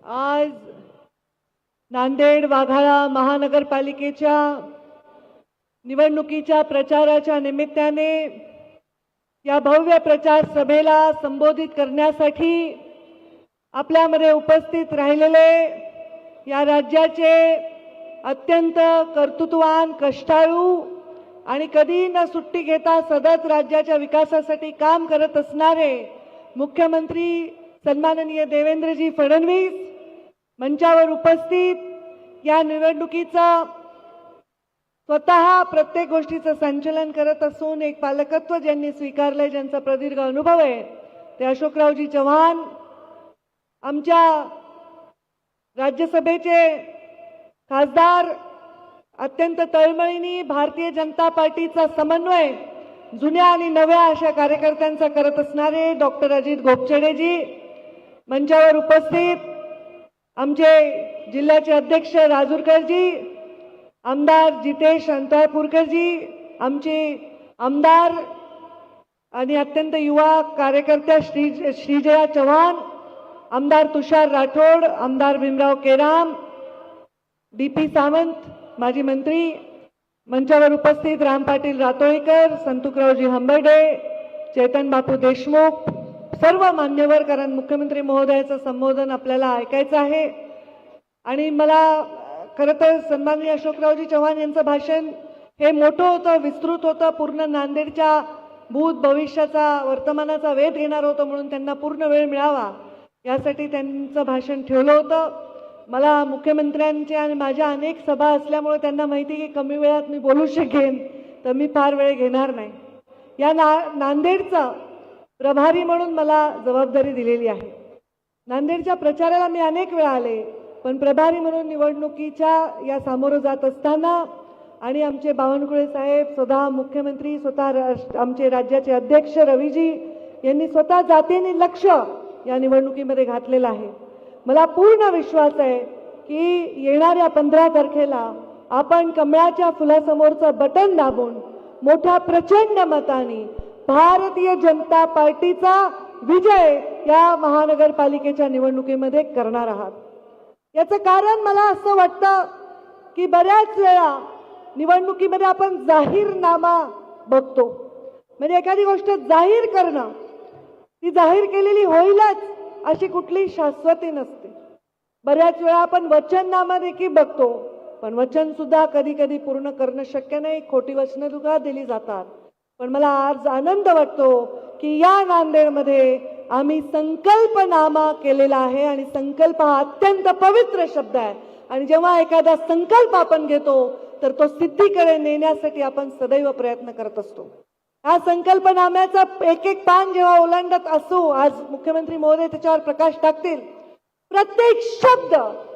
आज नांदेड वाघाळा महानगरपालिकेच्या निवडणुकीच्या प्रचाराच्या निमित्ताने या भव्य प्रचार सभेला संबोधित करण्यासाठी आपल्यामध्ये उपस्थित राहिलेले या राज्याचे अत्यंत कर्तृत्ववान, कष्टाळू आणि कधी न सुट्टी घेता सतत राज्याच्या विकासासाठी काम करत असणारे मुख्यमंत्री सन्माननीय देवेंद्रजी फडणवीस मंचावर उपस्थित, या निवडणुकीचा स्वतः प्रत्येक गोष्टीचं संचालन करत असून एक पालकत्व ज्यांनी स्वीकारलंय, ज्यांचा प्रदीर्घ अनुभव आहे, ते अशोकरावजी चव्हाण, आमच्या राज्यसभेचे खासदार, अत्यंत तळमळीने भारतीय जनता पार्टीचा समन्वय जुन्या आणि नव्या अशा कार्यकर्त्यांचा करत असणारे डॉक्टर अजित गोपछडेजी मंचावर उपस्थित, आमचे जिल्ह्याचे अध्यक्ष राजूरकरजी, आमदार जितेश अंतरपूरकरजी, आमचे आमदार आणि अत्यंत युवा कार्यकर्त्या श्रीजया चव्हाण, आमदार तुषार राठोड, आमदार भीमराव केराम, डीपी सावंत माजी मंत्री, मंचावर उपस्थित राम पाटील रातोळीकर, संतुकरावजी हंबर्डे, चेतन बापू देशमुख, सर्व मान्यवर, कारण मुख्यमंत्री महोदयाचं संबोधन आपल्याला ऐकायचं आहे. आणि मला खरं तर सन्माननीय अशोकरावजी चव्हाण यांचं भाषण हे मोठं होतं, विस्तृत होतं, पूर्ण नांदेडच्या भूत भविष्याचा वर्तमानाचा वेध घेणार होतं, म्हणून त्यांना पूर्ण वेळ मिळावा यासाठी त्यांचं भाषण ठेवलं होतं. मला मुख्यमंत्र्यांच्या आणि माझ्या अनेक सभा असल्यामुळे त्यांना माहिती की कमी वेळात मी बोलू शकेन, तर मी फार वेळ घेणार नाही. या नांदेडचा प्रभारी म्हणून मला जबाबदारी दिलेली आहे. नांदेडच्या प्रचाराला मी अनेक वेळा आले, पण प्रभारी म्हणून निवडणुकीच्या या सामोरं जात असताना आणि आमचे बावनकुळे साहेब, स्वतः मुख्यमंत्री, स्वतः आमचे राज्याचे अध्यक्ष रवीजी यांनी स्वतः जातीने लक्ष या निवडणुकीमध्ये घातलेलं आहे. मला पूर्ण विश्वास आहे की येणाऱ्या 15 तारखेला आपण कमळाच्या फुलासमोरचं बटन दाबून मोठ्या प्रचंड मताने भारतीय जनता पार्टीचा विजय या महानगरपालिकेच्या निवडणुकीमध्ये करणार आहात. याचं कारण मला असं वाटतं की बऱ्याच वेळा निवडणुकीमध्ये आपण जाहीरनामा बघतो, म्हणजे एखादी गोष्ट जाहीर करणं, ती जाहीर केलेली होईलच अशी कुठली शाश्वती नसते. बऱ्याच वेळा आपण वचननामा देखील बघतो, पण वचन सुद्धा कधी कधी पूर्ण करणं शक्य नाही, खोटी वचनं सुद्धा दिली जातात. पण मला आज आनंद वाटतो की या नांदेडमध्ये आम्ही संकल्पनामा केलेला आहे आणि संकल्प हा अत्यंत पवित्र शब्द आहे. आणि जेव्हा एखादा संकल्प आपण घेतो तर तो सिद्धीकडे नेण्यासाठी आपण सदैव प्रयत्न करत असतो. हा संकल्पनाम्याचा एक एक पान जेव्हा ओलांडत असू, आज मुख्यमंत्री महोदय त्याच्यावर प्रकाश टाकतील, प्रत्येक शब्द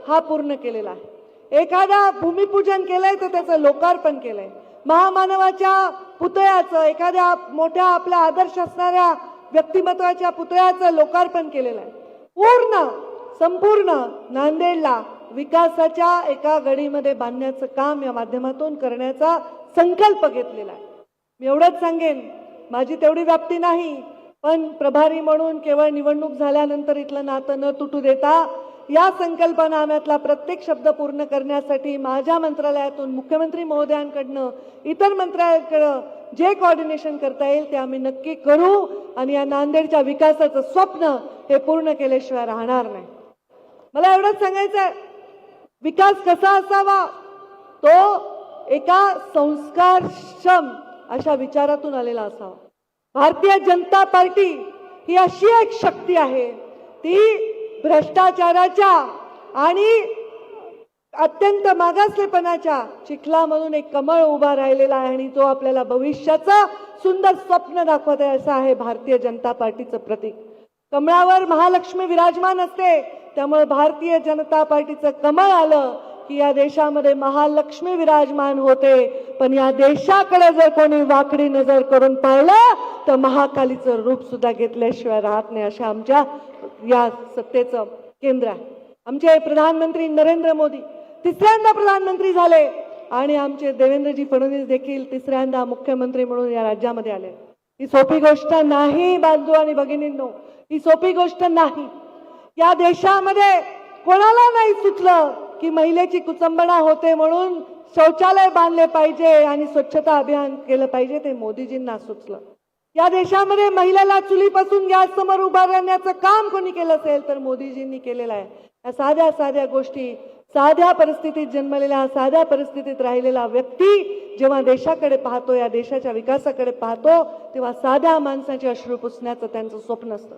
हा पूर्ण केलेला आहे. एखादा भूमिपूजन केलंय तर त्याचं लोकार्पण केलंय, महामानवाच्या पुतळ्याचं, एखाद्या मोठ्या आपल्या आदर्श असणाऱ्या व्यक्तिमत्वाच्या पुतळ्याचं लोकार्पण केलेलं आहे. पूर्ण संपूर्ण नांदेडला विकासाच्या एका गडीमध्ये बांधण्याचं काम या माध्यमातून करण्याचा संकल्प घेतलेला आहे. मी एवढंच सांगेन, माझी तेवढी व्याप्ती नाही, पण प्रभारी म्हणून केवळ निवडणूक झाल्यानंतर इथलं नातं न तुटू देता या संकल्पनाम्यातला प्रत्येक शब्द पूर्ण करण्यासाठी माझ्या मंत्रालयातून, मुख्यमंत्री महोदयांकडनं, इतर मंत्रालयाकडं जे कोऑर्डिनेशन करता येईल ते आम्ही नक्की करू आणि या नांदेडच्या विकासाचं स्वप्न हे पूर्ण केल्याशिवाय राहणार नाही. मला एवढंच सांगायचं, विकास कसा असावा, तो एका संस्कारक्षम अशा विचारातून आलेला असावा. भारतीय जनता पार्टी ही अशी एक शक्ती आहे, ती भ्रष्टाचाराच्या आणि अत्यंत मागासलेपणाच्या चिखलामधून एक कमळ उभा राहिलेला आहे आणि तो आपल्याला भविष्याचं सुंदर स्वप्न दाखवत आहे, असं आहे भारतीय जनता पार्टीचं प्रतीक. कमळावर महालक्ष्मी विराजमान असते, त्यामुळे भारतीय जनता पार्टीचं कमळ आलं की या देशामध्ये महालक्ष्मी विराजमान होते. पण या देशाकडे जर कोणी वाकडी नजर करून पाहिलं तर महाकालीचं रूप सुद्धा घेतल्याशिवाय राहत नाही, अशा आमच्या या सत्तेचं केंद्र आहे. आमचे प्रधानमंत्री नरेंद्र मोदी तिसऱ्यांदा प्रधानमंत्री झाले आणि आमचे देवेंद्रजी फडणवीस देखील तिसऱ्यांदा मुख्यमंत्री म्हणून या राज्यामध्ये आले. ही सोपी गोष्ट नाही बांधू आणि भगिनींनो, ही सोपी गोष्ट नाही. या देशामध्ये कोणाला नाही सुचलं की महिलेची कुचंबणा होते म्हणून शौचालय बांधले पाहिजे आणि स्वच्छता अभियान केलं पाहिजे, ते मोदीजींना सुचलं. या देशामध्ये महिलेला चुलीपासून गॅस समोर उभा राहण्याचं काम कोणी केलं असेल तर मोदीजींनी केलेलं आहे. या साध्या साध्या गोष्टी, साध्या परिस्थितीत जन्मलेला, साध्या परिस्थितीत राहिलेला व्यक्ती जेव्हा देशाकडे पाहतो, या देशाच्या विकासाकडे पाहतो, तेव्हा साध्या माणसाचे अश्रू पुसण्याचं त्यांचं स्वप्न असतं.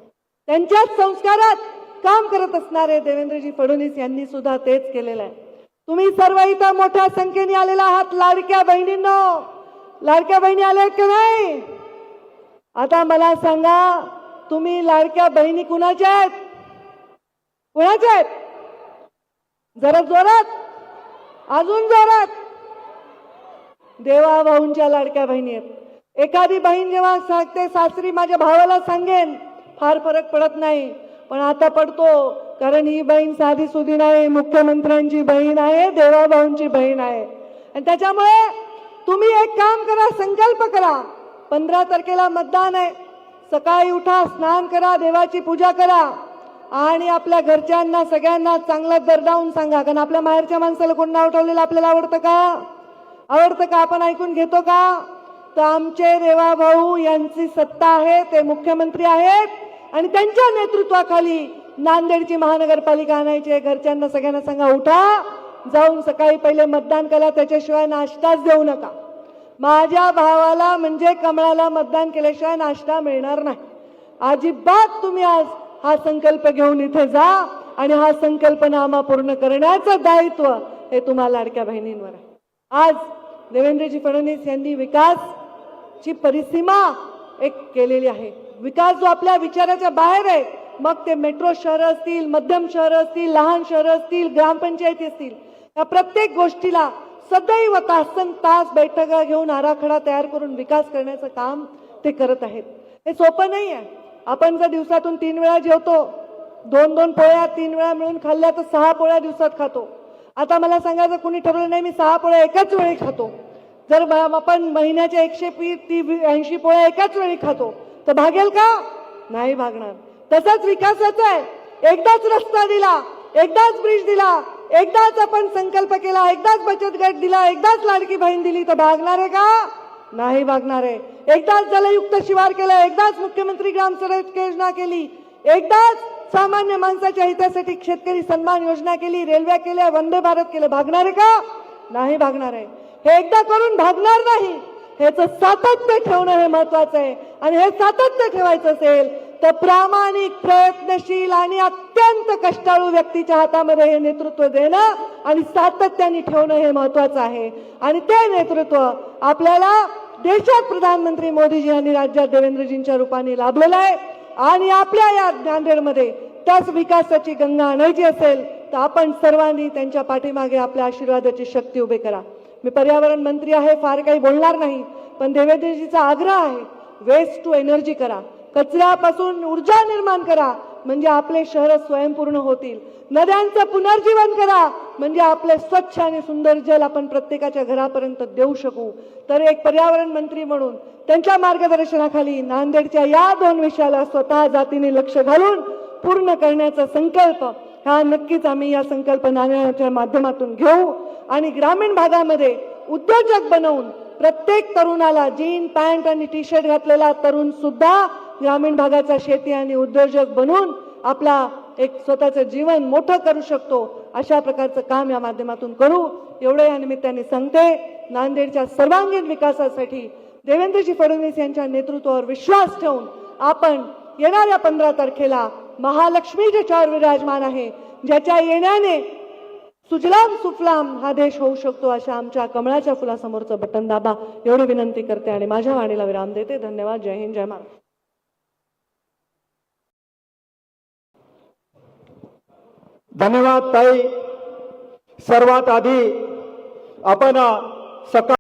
त्यांच्याच संस्कारात काम करत असणारे देवेंद्रजी फडणवीस यांनी सुद्धा तेच केलेलं आहे. तुम्ही सर्व इथं मोठ्या संख्येने आलेला आहात. लाडक्या बहिणींनो, लाडक्या बहिणी आल्या की नाही? आता मला सांगा, तुम्ही लाडक्या बहिणी कुणाच्या आहेत? कुणाच्या आहेत? जरा जोरात, अजून जोरात. देवा भाऊंच्या लाडक्या बहिणी आहेत. एखादी बहीण जेव्हा सांगते सासरी माझ्या भावाला सांगेन, फार फरक पडत नाही, पण आता पडतो, कारण ही बहीण साधी सुधी नाही, मुख्यमंत्र्यांची बहीण आहे, देवा भाऊंची बहीण आहे. आणि त्याच्यामुळे तुम्ही एक काम करा, संकल्प करा. 15 तारखेला मतदान आहे. सकाळी उठा, स्नान करा, देवाची पूजा करा आणि आपल्या घरच्यांना सगळ्यांना चांगला दरडावून सांगा. कारण आपल्या माहेरच्या माणसाला कोण नाव ठेवलेलं आपल्याला आवडतं का? आवडतं का? आपण ऐकून घेतो का? तर आमचे देवा भाऊ यांची सत्ता आहे, ते मुख्यमंत्री आहेत आणि त्यांच्या नेतृत्वाखाली नांदेडची महानगरपालिका आणायची. घरच्यांना सगळ्यांना सांगा, उठा, जाऊन सकाळी पहिले मतदान करा, त्याच्याशिवाय नाश्ताच देऊ नका. माझ्या भावाला म्हणजे कमळाला मतदान केल्याशिवाय नाश्ता मिळणार नाही. अजिबात तुम्ही आज हा संकल्प घेऊन इथे जा आणि हा संकल्पनामा पूर्ण करण्याचं दायित्व हे तुम्हाला लाडक्या बहिणींवर आहे. आज देवेंद्रजी फडणवीस यांनी विकासची परिसीमा एक केलेली आहे. विकास जो आपल्या विचाराच्या बाहेर आहे, मग ते मेट्रो शहर असतील, मध्यम शहर असतील, लहान शहर असतील, ग्रामपंचायती असतील, या प्रत्येक गोष्टीला सदैव तासन तास बैठका घेऊन आराखडा तयार करून विकास करण्याचं काम ते करत आहेत. हे सोपं नाही आहे. आपण जर दिवसातून 3 वेळा जेवतो, 2-2 पोळ्या 3 वेळा मिळून खाल्ल्या तर 6 पोळ्या दिवसात खातो. आता मला सांगायचं, कुणी ठरवलं नाही मी 6 पोळ्या एकाच वेळी खातो. जर आपण महिन्याच्या 180 पोळ्या एकाच वेळी खातो तर भागेल का? नाही भागणार. तसाच विकासाचा आहे. एकदाच रस्ता दिला, एकदाच ब्रिज दिला, एकदाच आपण संकल्प केला, एकदाच बचत गट दिला, एकदाच लाडकी बहीण दिली तर भागणार आहे का? नाही भागणार आहे. एकदाच जलयुक्त शिवार केलं, एकदाच मुख्यमंत्री ग्राम सडक योजना केली, एकदाच सामान्य माणसाच्या हितासाठी शेतकरी सन्मान योजना केली, रेल्वे केल्या, वंदे भारत केलं, भागणार आहे का? नाही भागणार आहे. हे एकदा करून भागणार नाही. ह्याचं सातत्य ठेवणं हे महत्वाचं आहे. आणि हे सातत्य ठेवायचं असेल तर प्रामाणिक, प्रयत्नशील आणि अत्यंत कष्टाळू व्यक्तीच्या हातामध्ये हे नेतृत्व देणं आणि सातत्याने ठेवणं हे महत्वाचं आहे. आणि ते नेतृत्व आपल्याला देशात प्रधानमंत्री मोदीजी यांनी राज्यात देवेंद्रजींच्या रूपाने लाभलेलं आहे. आणि आपल्या या नांदेडमध्ये त्याच विकासाची गंगा आणायची असेल तर आपण सर्वांनी त्यांच्या पाठीमागे आपल्या आशीर्वादाची शक्ती उभी करा. मी पर्यावरण मंत्री आहे, फार काही बोलणार नाही, पण देवेंद्रजीचा आग्रह आहे, वेस्ट टू एनर्जी करा, कचऱ्यापासून ऊर्जा निर्माण करा, म्हणजे आपले शहर स्वयंपूर्ण होतील. नद्यांचं पुनर्जीवन करा, म्हणजे आपले स्वच्छ आणि सुंदर जल आपण प्रत्येकाच्या घरापर्यंत देऊ शकू. तर एक पर्यावरण मंत्री म्हणून त्यांच्या मार्गदर्शनाखाली नांदेडच्या या 2 विषयाला स्वतः जातीने लक्ष घालून पूर्ण करण्याचा संकल्प हा नक्कीच आम्ही या संकल्पनाच्या माध्यमातून घेऊ. आणि ग्रामीण भागामध्ये उद्योजक बनवून प्रत्येक तरुणाला जीन पॅन्ट आणि टी शर्ट घातलेला तरुण सुद्धा ग्रामीण भागाचा शेती आणि उद्योजक बनून आपला एक स्वतःचं जीवन मोठं करू शकतो. अशा प्रकारचं काम या माध्यमातून करू, एवढं या निमित्ताने सांगते. नांदेडच्या सर्वांगीण विकासासाठी देवेंद्रजी फडणवीस यांच्या नेतृत्वावर विश्वास ठेवून आपण येणाऱ्या 15 तारखेला महालक्ष्मी ज्याच्यावर विराजमान आहे, ज्याच्या येण्याने सुजलाम सुफलाम हा देश होऊ शकतो, अशा आमच्या कमळाच्या फुलासमोरचं बटन दाबा, एवढी विनंती करते आणि माझ्या वाणीला विराम देते. धन्यवाद. जय हिंद, जय महाराष्ट्र. धन्यवाद ताई. सर्वात आधी आपण सकाळ